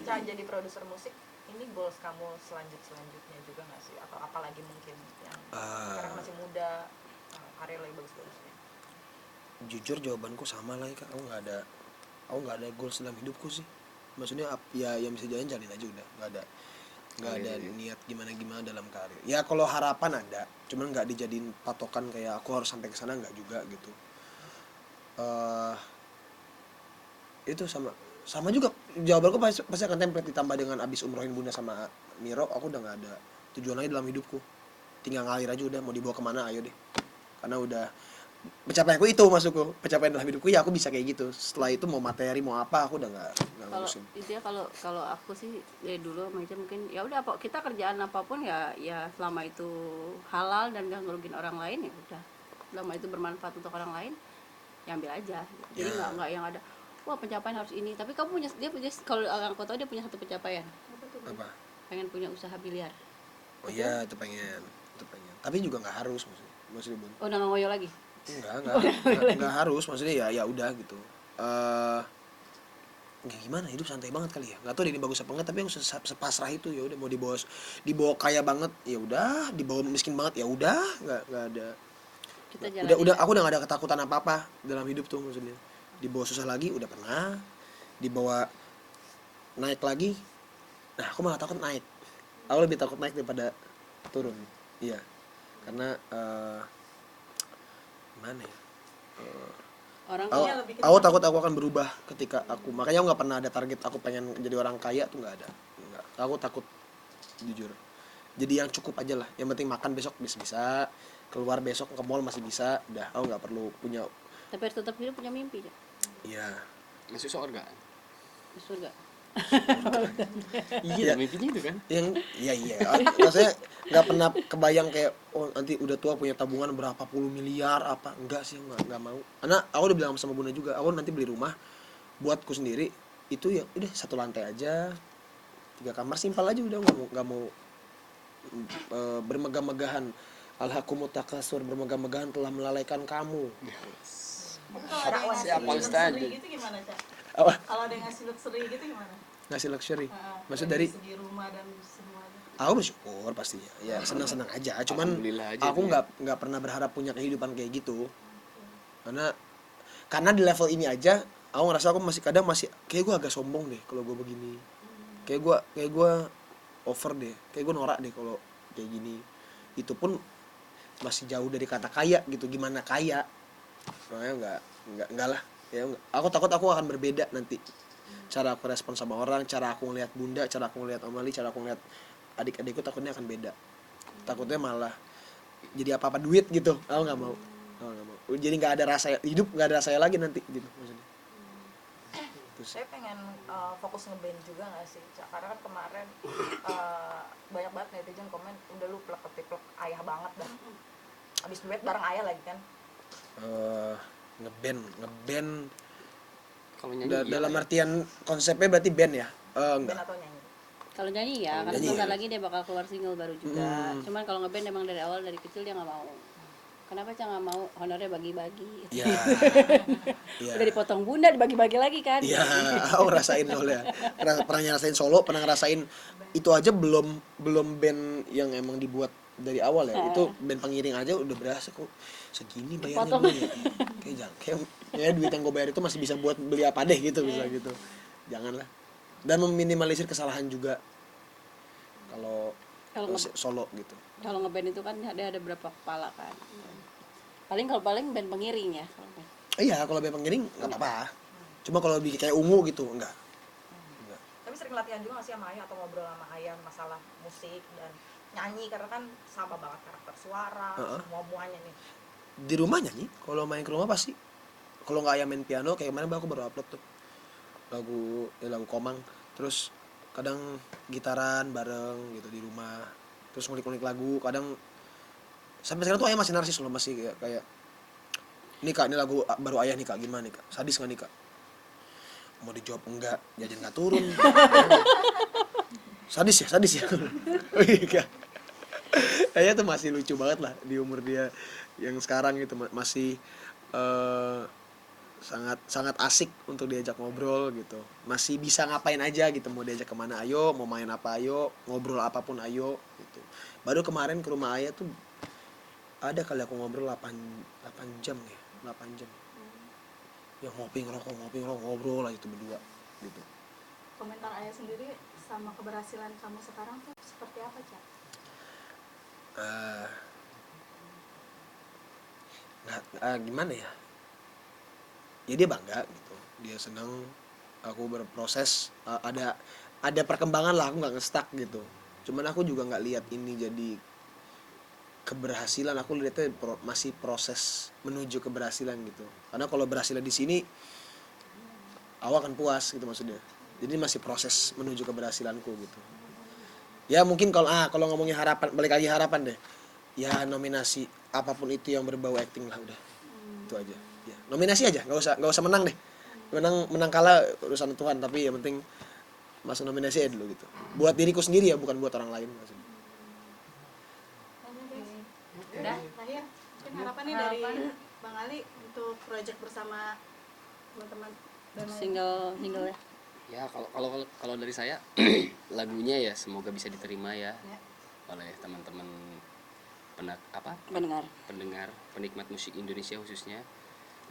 Cara jadi produser musik ini goals kamu selanjutnya juga nggak sih, atau apalagi mungkin yang sekarang masih muda, karir lagi bagus-bagusnya? Jujur jawabanku sama lah Kak, aku nggak ada goals dalam hidupku sih. Maksudnya ya yang bisa jalin aja udah, nggak ada niat gimana dalam karir. Ya kalau harapan ada, cuman nggak dijadiin patokan kayak aku harus sampai ke sana, nggak juga gitu. Itu sama juga jawabanku pasti akan template, ditambah dengan abis umrohin bunda sama Miro, aku udah nggak ada tujuan lagi dalam hidupku, tinggal ngalir aja udah, mau dibawa kemana ayo deh, karena udah pencapaianku itu, masukku pencapaian dalam hidupku ya aku bisa kayak gitu. Setelah itu mau materi mau apa aku udah nggak Kalau ngurusin. intinya kalau aku sih dari dulu macam mungkin ya udah, apa kita kerjaan apapun ya selama itu halal dan gak ngerugiin orang lain ya udah, selama itu bermanfaat untuk orang lain ya ambil aja. Jadi nggak yang ada wah pencapaian harus ini, tapi kamu punya kalau aku tahu dia punya satu pencapaian, Apa? pengen punya usaha biliar. Oh iya, itu pengen. Tapi juga nggak harus maksudnya Bun. Oh udah nggak ngoyo lagi? Nggak harus, maksudnya ya udah gitu. Nggak gimana, hidup santai banget kali ya. Nggak tahu deh ini bagus apa enggak, tapi aku sepasrah itu ya udah, mau dibawa kaya banget ya udah, dibawa miskin banget ya udah, nggak ada. Kita jalan Udah aku udah nggak ada ketakutan apa dalam hidup tuh, maksudnya. Dibawa susah lagi udah pernah, dibawa naik lagi. Nah, aku malah takut naik. Aku lebih takut naik daripada turun. Iya. Karena gimana ya? orang Aku, kalau aku takut aku akan berubah ketika makanya aku nggak pernah ada target aku pengen jadi orang kaya tuh, nggak ada. Nggak. Aku takut, jujur. Jadi yang cukup aja lah. Yang penting makan besok bisa, keluar besok ke mall masih bisa. Udah, aku nggak perlu punya. tapi harus tetap hidup punya mimpi ya. Iya. Masuk surga. Surga. Iya, mimpinya itu kan. Yang iya. Maksudnya nggak pernah kebayang kayak oh nanti udah tua punya tabungan berapa puluh miliar apa, enggak sih, nggak mau. Karena aku udah bilang sama Bunda juga, aku nanti beli rumah buatku sendiri itu ya udah 1 lantai aja, 3 kamar, simpel aja udah, nggak mau bermegah-megahan. Alhaqumut takasur, bermegah-megahan telah melalaikan kamu. Kalau ada yang ngasih Siapa luxury Ustaz? gitu gimana, Cak? Apa? Kalau ada yang ngasih luxury gitu gimana? Ngasih luxury. Maksud Dari dari segi rumah dan semuanya. aku bersyukur pastinya, ya senang-senang aja. Cuman Alhamdulillah aja aku tuh ya. nggak pernah berharap punya kehidupan kayak gitu. Karena di level ini aja aku ngerasa aku masih kayak gue agak sombong deh kalau gue begini. Kayak gue over deh, kayak gue norak deh kalau kayak gini. Itu pun masih jauh dari kata kaya gitu. Gimana kaya? Makanya enggak lah. Ya enggak. Aku takut aku akan berbeda nanti. Cara aku respon sama orang, cara aku ngelihat Bunda, cara aku ngelihat Om Ali, cara aku ngelihat adik-adikku, takutnya akan beda. Takutnya malah jadi apa-apa duit gitu. Aku nggak mau. Jadi nggak ada rasa hidup, nggak ada rasanya lagi nanti gitu maksudnya. Saya pengen fokus ngeband juga nggak sih, Cak? Karena kan kemarin banyak banget netizen komen udah lu plek-plek ayah banget dah, abis duet bareng ayah lagi kan. Ngeband Kalau nyanyi iya dalam lah ya. artian konsepnya berarti band ya? Enggak. Band atau nyanyi? Kalau nyanyi ya, karena nyanyi sebentar ya. lagi dia bakal keluar single baru juga. Cuman kalau ngeband emang dari awal, dari kecil dia nggak mau. Kenapa Cak nggak mau? Honornya bagi-bagi. Iya. Udah dipotong Bunda, dibagi-bagi lagi kan? Iya, aku ngerasain soalnya. Pernah ngerasain solo, pernah ngerasain itu aja, belum band yang emang dibuat dari awal ya. Itu band pengiring aja udah berasa kok segini bayarnya Dipotong. gue ya. Kayak duit yang gue bayar itu masih bisa buat beli apa deh gitu, bisa gitu. Janganlah. Dan meminimalisir kesalahan juga kalau Kalau solo gitu. kalau ngeband itu kan ada berapa kepala kan? Paling band pengiring ya. Iya, kalau band pengiring nggak apa-apa. Cuma kalau bikin kayak ungu gitu enggak. Tapi sering latihan juga nggak sih sama ayah, atau ngobrol sama ayah masalah musik dan nyanyi, karena kan sama banget karakter suara, semuanya nih. Di rumah nyanyi, kalau main ke rumah pasti. Kalau nggak ayah main piano, kayak kemarin aku baru upload tuh lagu Komang. Terus kadang gitaran bareng gitu di rumah, terus ngulik-ngulik lagu. Kadang sampai sekarang tuh ayah masih narsis loh, masih kayak ini Kak, ini lagu baru ayah nih Kak, gimana nih Kak, sadis nggak nih Kak? Mau dijawab enggak, jajan nggak turun. sadis ya Oh iya. Ayah tuh masih lucu banget lah di umur dia yang sekarang gitu, masih sangat asik untuk diajak ngobrol gitu, masih bisa ngapain aja gitu, mau diajak kemana ayo, mau main apa ayo, ngobrol apapun ayo gitu. Baru kemarin ke rumah ayah tuh ada kali aku ngobrol 8 jam ya, 8 jam ya, ngopi ngerokok ngobrol aja tuh berdua gitu. Komentar ayah sendiri sama keberhasilan kamu sekarang tuh seperti apa, Cak? Gimana ya, ya dia bangga gitu, dia senang aku berproses, ada perkembangan lah, aku nggak nge-stuck gitu. Cuman aku juga nggak lihat ini jadi keberhasilan, aku lihatnya masih proses menuju keberhasilan gitu. Karena kalau berhasil di sini aku akan puas gitu maksudnya, jadi masih proses menuju keberhasilanku gitu. Ya mungkin kalau ngomongin harapan, balik lagi harapan deh, ya nominasi apapun itu yang berbau acting lah udah, itu aja ya, nominasi aja, nggak usah menang deh, menang kalah urusan Tuhan, tapi yang penting masuk nominasi aja dulu gitu, buat diriku sendiri ya, bukan buat orang lain maksudnya. Udah. Nah ya, mungkin harapan nih dari Bang Ali untuk project bersama teman-teman dan Single ya. Ya kalau dari saya lagunya ya semoga bisa diterima ya Ya. oleh teman-teman pendengar penikmat musik Indonesia khususnya,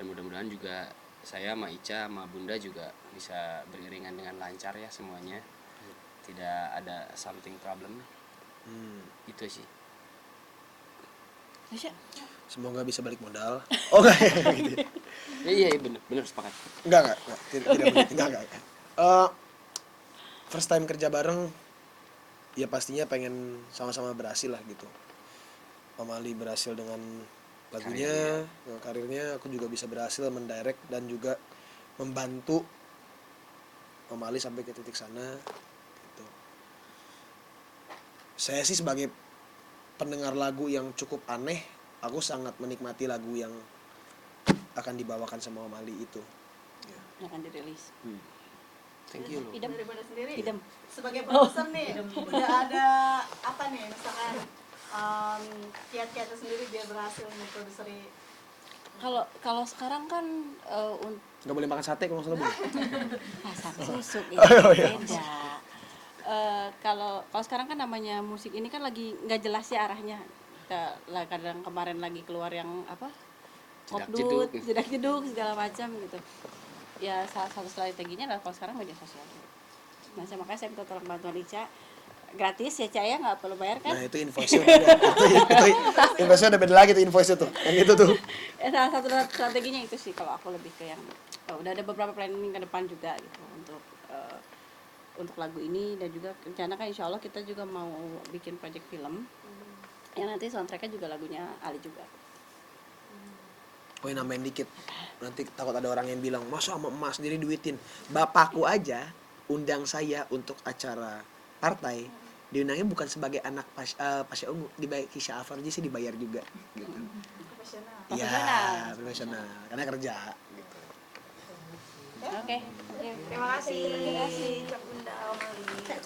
dan mudah-mudahan juga saya sama Ica sama Bunda juga bisa beriringan dengan lancar ya semuanya, tidak ada something problem. Itu sih. Semoga bisa balik modal. Oh enggak gitu. Iya benar sepakat. Enggak, tidak begitu, enggak. First time kerja bareng, ya pastinya pengen sama-sama berhasil lah gitu. Om Ali berhasil dengan lagunya, dengan karirnya, aku juga bisa berhasil mendirect dan juga membantu Om Ali sampai ke titik sana gitu. Saya sih sebagai pendengar lagu yang cukup aneh, aku sangat menikmati lagu yang akan dibawakan sama Om Ali itu. Yang akan dirilis. Thank you loh. dari Bunda sendiri Idem. sebagai produser nih udah ada apa nih misalkan kiat-kiatnya sendiri biar berhasil memproduksi. Kalau sekarang kan Nggak boleh makan sate kalau nggak salah, Bu. masak susu itu Oh, iya. beda. Kalau sekarang kan namanya musik ini kan lagi nggak jelas ya arahnya. Kadang kemarin lagi keluar yang apa? Kopdut, jedak jeduk segala macam gitu. Ya salah satu strateginya adalah kalau sekarang media sosial. Nah, makanya saya minta tolong bantuan Ica. Gratis ya, Ca, ya, nggak perlu bayar kan? Nah itu invoice-nya udah ada. itu invoice-nya udah beda lagi tuh invoice-nya tuh. Yang itu tuh. Salah satu strateginya itu sih, kalau aku lebih ke yang udah ada beberapa planning ke depan juga gitu untuk lagu ini, dan juga rencana kan insya Allah kita juga mau bikin project film yang nanti soundtracknya juga lagunya Ali juga. Oh nambahin dikit, nanti takut ada orang yang bilang masa sama emas sendiri duitin. Bapakku aja undang saya untuk acara partai, diundangnya bukan sebagai anak Pasha Ungu, dibayar Kisha Afarji sih, dibayar juga gitu. Profesional. Iya, profesional karena kerja gitu. Oke. Terima kasih. Cak Bunda, Om Ali. Cak,